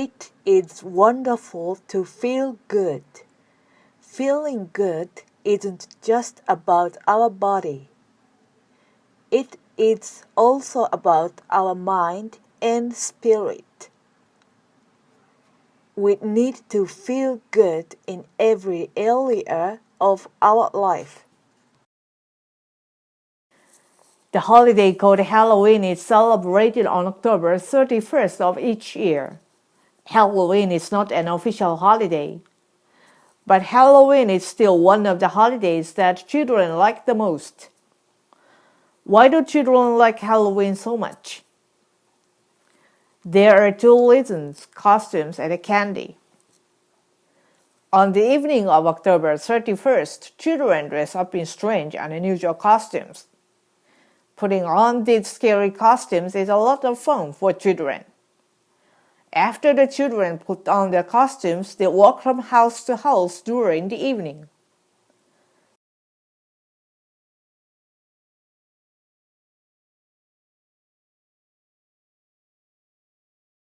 It is wonderful to feel good. Feeling good isn't just about our body. It is also about our mind and spirit. We need to feel good in every area of our life. The holiday called Halloween is celebrated on October 31st of each year. Halloween is not an official holiday, but Halloween is still one of the holidays that children like the most. Why do children like Halloween so much? There are two reasons: costumes and candy. On the evening of October 31st, children dress up in strange and unusual costumes. Putting on these scary costumes is a lot of fun for children. After the children put on their costumes, they walk from house to house during the evening.